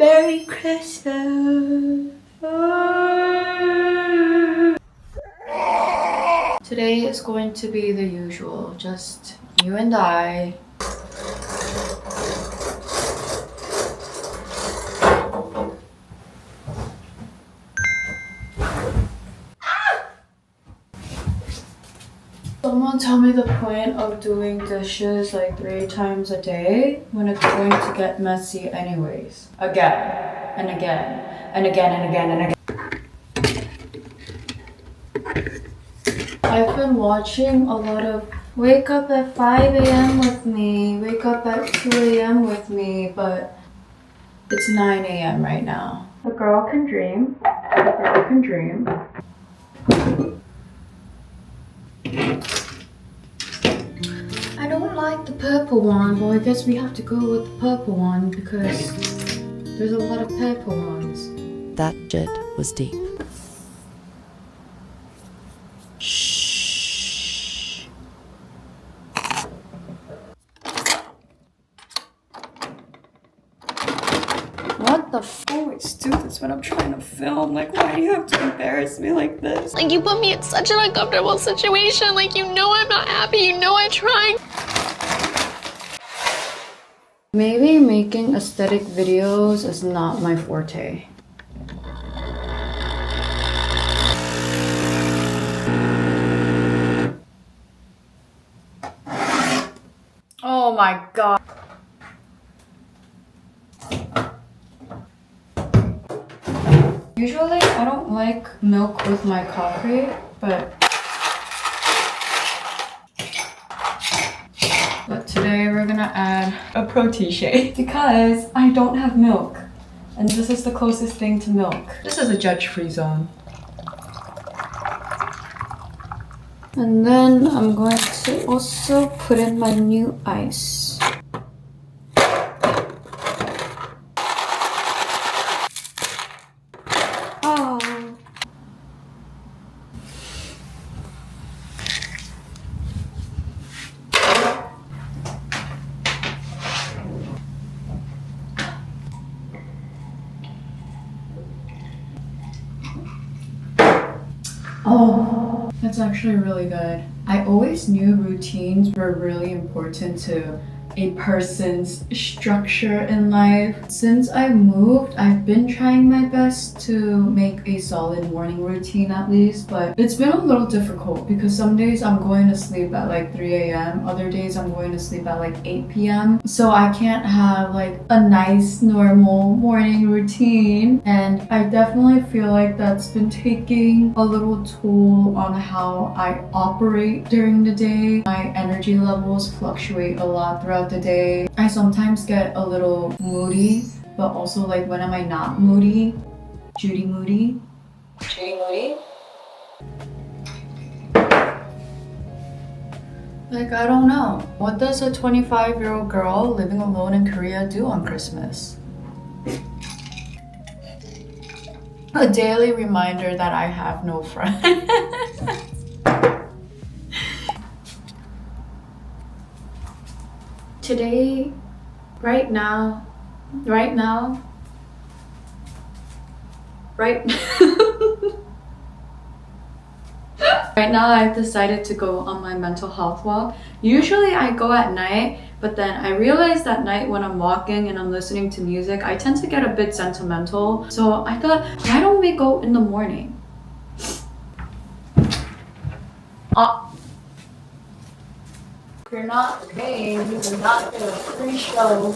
Merry Christmas. Today is going to be the usual, just you and I. Someone tell me the point of doing dishes like 3 times a day when it's going to get messy anyways. Again and again and again and again and again. I've been watching a lot of wake up at 5 a.m. with me, wake up at 2 a.m. with me, but it's 9 a.m. right now. A girl can dream. A girl can dream. I don't like the purple one. Well, I guess we have to go with the purple one because there's a lot of purple ones. That shit was deep. Shh. What the fuck? I always do this when I'm trying to film. Like, why do you have to embarrass me like this? Like, you put me in such an uncomfortable situation. Like, you know I'm not happy. You know I'm trying. Maybe making aesthetic videos is not my forte. Oh my god. Usually I don't like milk with my coffee, but today we're gonna add a protein shake because I don't have milk. And this is the closest thing to milk. This is a judge-free zone. And then I'm going to also put in my new ice. Oh. Oh, that's actually really good. I always knew routines were really important to a person's structure in life. Since I moved, I've been trying my best to make a solid morning routine at least, but it's been a little difficult because some days I'm going to sleep at like 3 a.m. Other days I'm going to sleep at like 8 p.m. So I can't have like a nice normal morning routine, and I definitely feel like that's been taking a little toll on how I operate during the day. My energy levels fluctuate a lot throughout the day. I sometimes get a little moody, but also like when am I not moody? Judy moody? Judy moody? Like, I don't know. What does a 25-year-old girl living alone in Korea do on Christmas? A daily reminder that I have no friends. Today, right now, right now I've decided to go on my mental health walk. Usually I go at night, but then I realized at night when I'm walking and I'm listening to music, I tend to get a bit sentimental. So I thought, why don't we go in the morning? If you're not paying, you will not get a free show.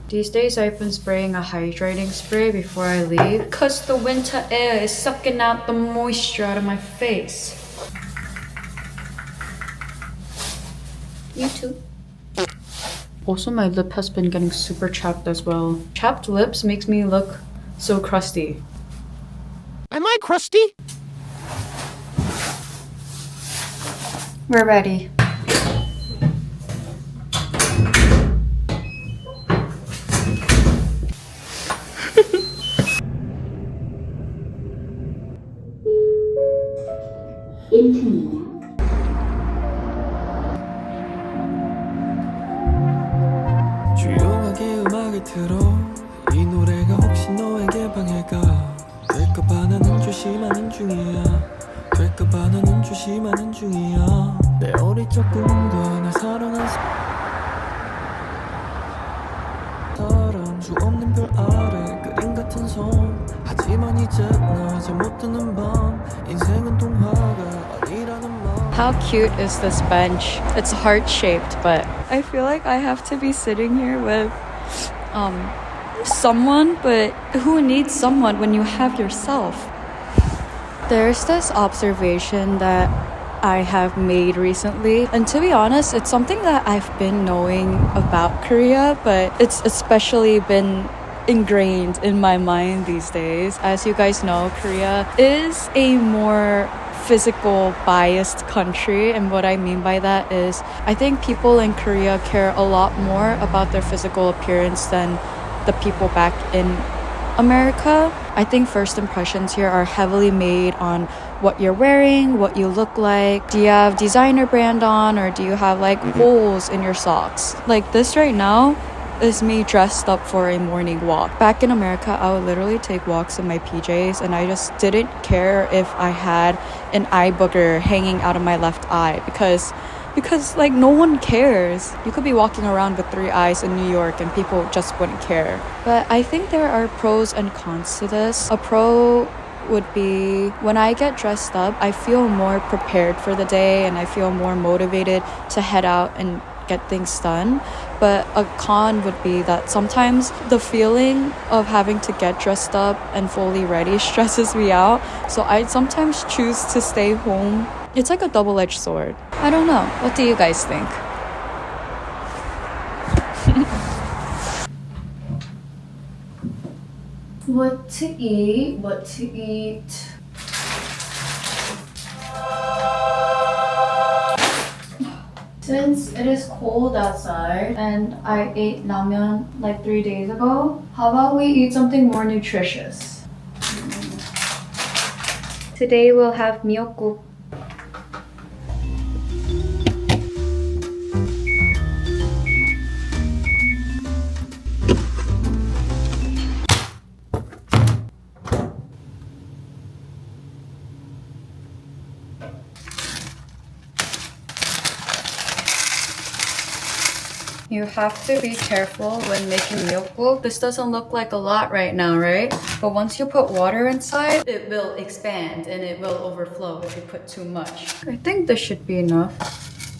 These days I've been spraying a hydrating spray before I leave because the winter air is sucking out the moisture out of my face. You too. Also, my lip has been getting super chapped as well. Chapped lips makes me look so crusty. Am I crusty? We're ready. 조용하게 음악을 틀어 이 노래가 혹시 너에게 방해가 될까봐 나는 조심하는 중이야 될까봐 나는 조심하는 중이야 내 어릴 적 꿈도 날 사랑한 사람 수 없는 별 아래 그림 같은 섬 하지만 이제 나 잠못 드는 밤 인생은 동화가 아니라는 말 How cute is this bench? It's heart-shaped, but I feel like I have to be sitting here with someone, but who needs someone when you have yourself? There's this observation that I have made recently, and to be honest, it's something that I've been knowing about Korea, but it's especially been ingrained in my mind these days. As you guys know, Korea is a more physical biased country, and what I mean by that is I think people in Korea care a lot more about their physical appearance than the people back in America. I think first impressions here are heavily made on what you're wearing, what you look like. Do you have designer brand on, or do you have like holes in your socks? Like this right now is me dressed up for a morning walk. Back in America, I would literally take walks in my PJs, and I just didn't care if I had an eye booger hanging out of my left eye because like no one cares. You could be walking around with 3 eyes in New York and people just wouldn't care. But I think there are pros and cons to this. A pro would be when I get dressed up, I feel more prepared for the day and I feel more motivated to head out and get things done. But a con would be that sometimes the feeling of having to get dressed up and fully ready stresses me out. So I sometimes choose to stay home. It's like a double-edged sword. I don't know. What do you guys think? What to eat? What to eat? Since it is cold outside and I ate ramen like 3 days ago, how about we eat something more nutritious? Today we'll have miyeokguk. You have to be careful when making miyeokguk. This doesn't look like a lot right now, right? But once you put water inside, it will expand and it will overflow if you put too much. I think this should be enough.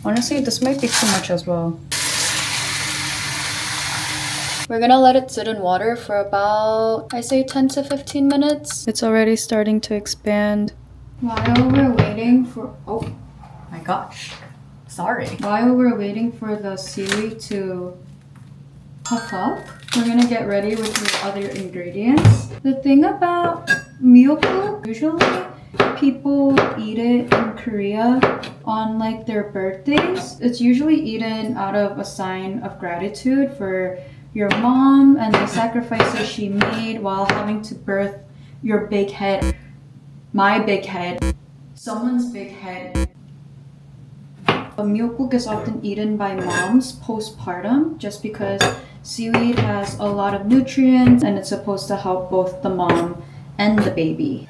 Honestly, this might be too much as well. We're gonna let it sit in water for about, I say 10 to 15 minutes. It's already starting to expand. While we're waiting for, oh my gosh. Sorry. While we're waiting for the seaweed to puff up, we're gonna get ready with the other ingredients. The thing about miyeokguk, usually people eat it in Korea on like their birthdays. It's usually eaten out of a sign of gratitude for your mom and the sacrifices she made while having to birth your big head, my big head, someone's big head. Miyeokguk is often eaten by moms postpartum just because seaweed has a lot of nutrients and it's supposed to help both the mom and the baby.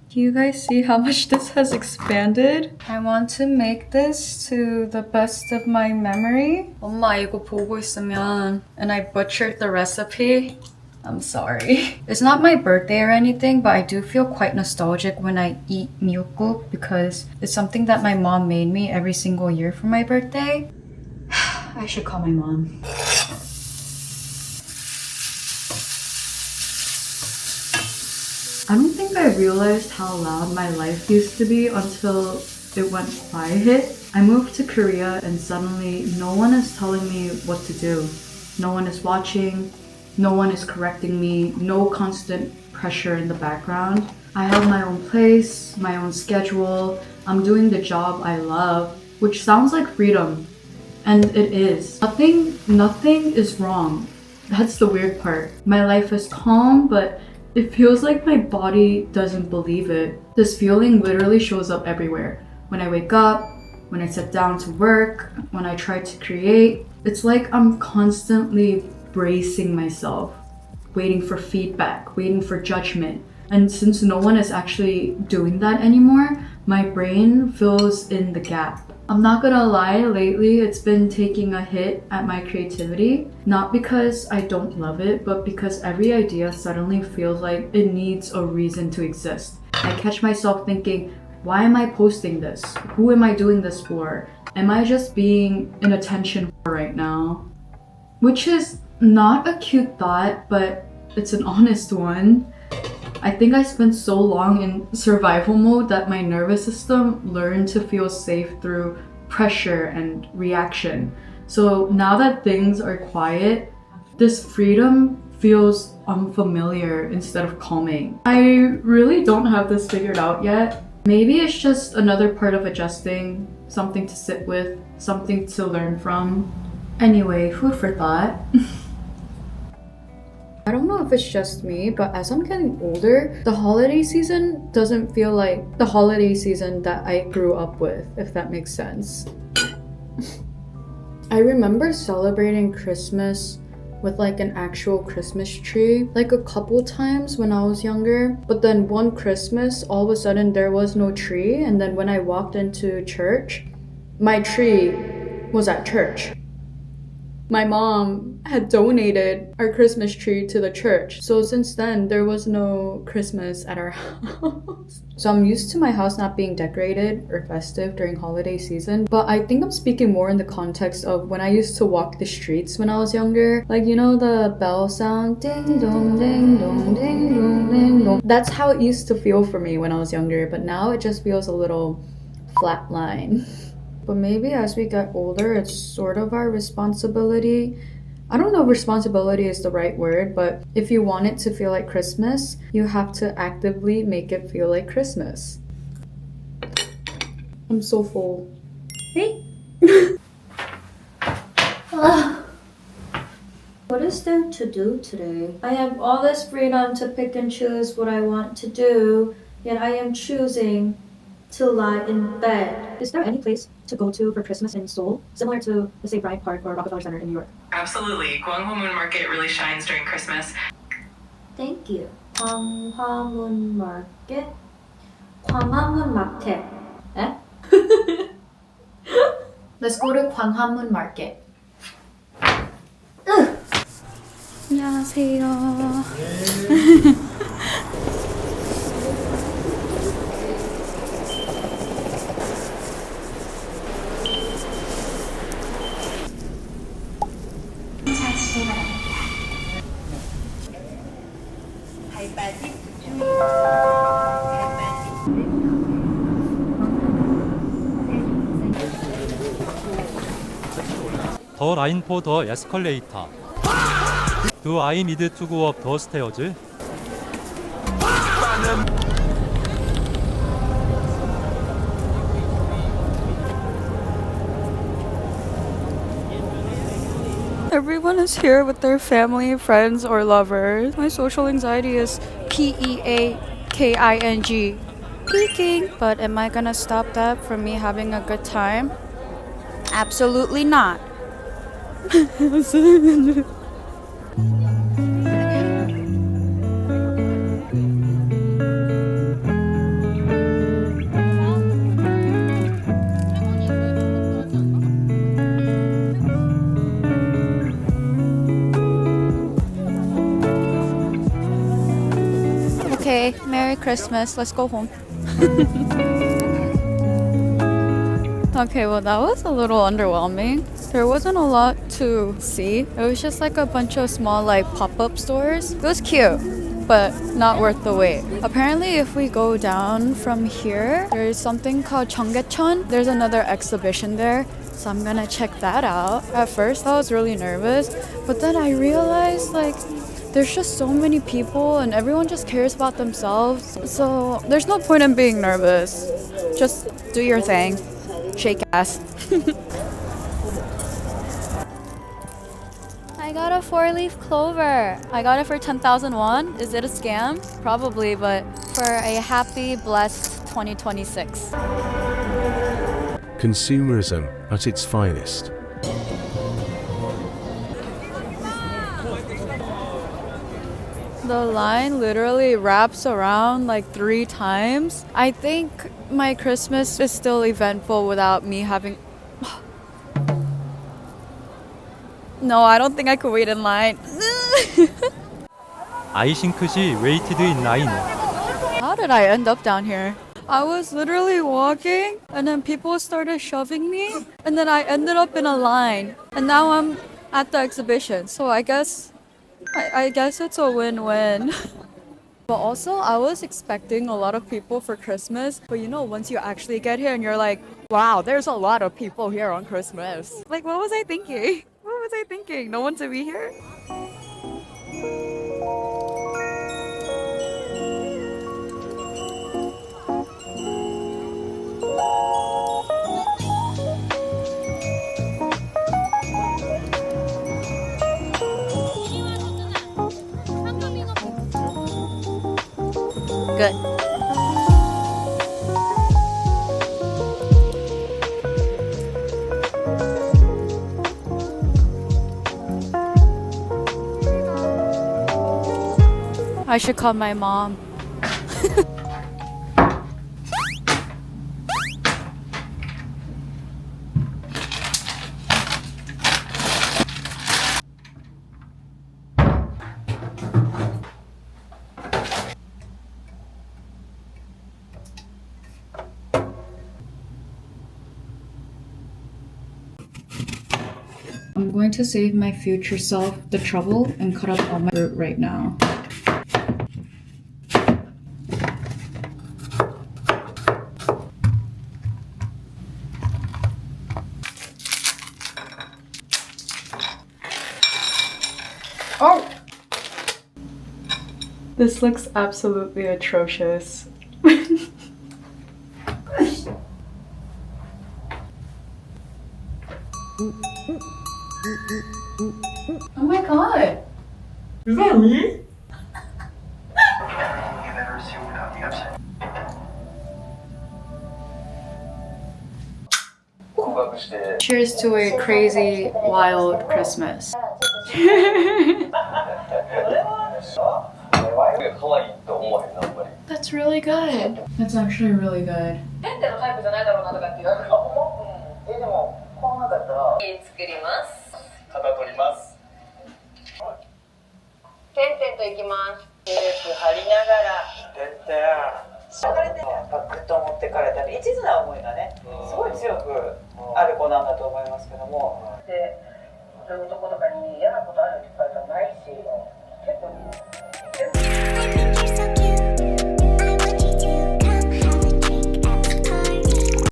Do you guys see how much this has expanded? I want to make this to the best of my memory. 엄마 이거 보고 있으면 and I butchered the recipe. I'm sorry. It's not my birthday or anything, but I do feel quite nostalgic when I eat miyeokguk because it's something that my mom made me every single year for my birthday. I should call my mom. I don't think I realized how loud my life used to be until it went quiet. I moved to Korea and suddenly no one is telling me what to do. No one is watching. No one is correcting me, no constant pressure in the background. I have my own place, my own schedule. I'm doing the job I love, which sounds like freedom. And it is. Nothing is wrong. That's the weird part. My life is calm, but It feels like my body doesn't believe it. This feeling literally shows up everywhere. When I wake up, when I sit down to work, when I try to create, it's like I'm constantly bracing myself, waiting for feedback, waiting for judgment. And since no one is actually doing that anymore, my brain fills in the gap. I'm not gonna lie, lately it's been taking a hit at my creativity. Not because I don't love it, but because every idea suddenly feels like it needs a reason to exist. I catch myself thinking, why am I posting this? Who am I doing this for? Am I just being an attention whore right now? Which is not a cute thought, but it's an honest one. I think I spent so long in survival mode that my nervous system learned to feel safe through pressure and reaction. So now that things are quiet, this freedom feels unfamiliar instead of calming. I really don't have this figured out yet. Maybe it's just another part of adjusting, something to sit with, something to learn from. Anyway, food for thought. I don't know if it's just me, but as I'm getting older, the holiday season doesn't feel like the holiday season that I grew up with, if that makes sense. I remember celebrating Christmas with like an actual Christmas tree like a couple times when I was younger, but then one Christmas all of a sudden there was no tree, and then when I walked into church, my tree was at church. My mom had donated our Christmas tree to the church. So since then, there was no Christmas at our house. So I'm used to my house not being decorated or festive during holiday season. But I think I'm speaking more in the context of when I used to walk the streets when I was younger. Like, you know, the bell sound, ding dong, ding dong, ding dong, ding dong. That's how it used to feel for me when I was younger. But now it just feels a little flatline. But maybe as we get older, it's sort of our responsibility. I don't know if responsibility is the right word, but if you want it to feel like Christmas, you have to actively make it feel like Christmas. I'm so full. Hey! What is there to do today? I have all this freedom to pick and choose what I want to do, yet I am choosing to lie in bed. Is there any place to go to for Christmas in Seoul, similar to, let's say, Bryant Park or Rockefeller Center in New York? Absolutely. Gwangho Moon Market really shines during Christmas. Thank you. 광화문 Market? 광화문 Market. Eh? Let's go to Gwanghwamun Market. 안녕하세요. The line for the escalator. Do I need to go up the stairs? Everyone is here with their family, friends, or lovers. My social anxiety is PEAKING. Peaking. But am I gonna stop that from me having a good time? Absolutely not. Okay, Merry Christmas. Let's go home. Okay, well, that was a little underwhelming. There wasn't a lot to see. It was just like a bunch of small like pop-up stores. It was cute, but not worth the wait. Apparently, if we go down from here, there's something called Cheonggyecheon. There's another exhibition there, so I'm gonna check that out. At first, I was really nervous, but then I realized like there's just so many people and everyone just cares about themselves. So there's no point in being nervous. Just do your thing. Shake ass. Hi I got a 4-leaf clover. I got it for 10,000 won. Is it a scam? Probably, but for a happy, blessed 2026. Consumerism at its finest. The line literally wraps around like 3 times. I think my Christmas is still eventful without me having... No, I don't think I could wait in line. 아이싱크 시 waited in line. How did I end up down here? I was literally walking and then people started shoving me and then I ended up in a line and now I'm at the exhibition. So I guess it's a win-win. But also I was expecting a lot of people for Christmas, but you know, once you actually get here and you're like, wow, there's a lot of people here on Christmas. Like, what was I thinking? What was I thinking? No one to be here? Good. I should call my mom. I'm going to save my future self the trouble and cut up all my fruit right now. Oh! This looks absolutely atrocious. Oh my god! Is that me? Cheers to a crazy, wild Christmas. That's really good. That's actually really good.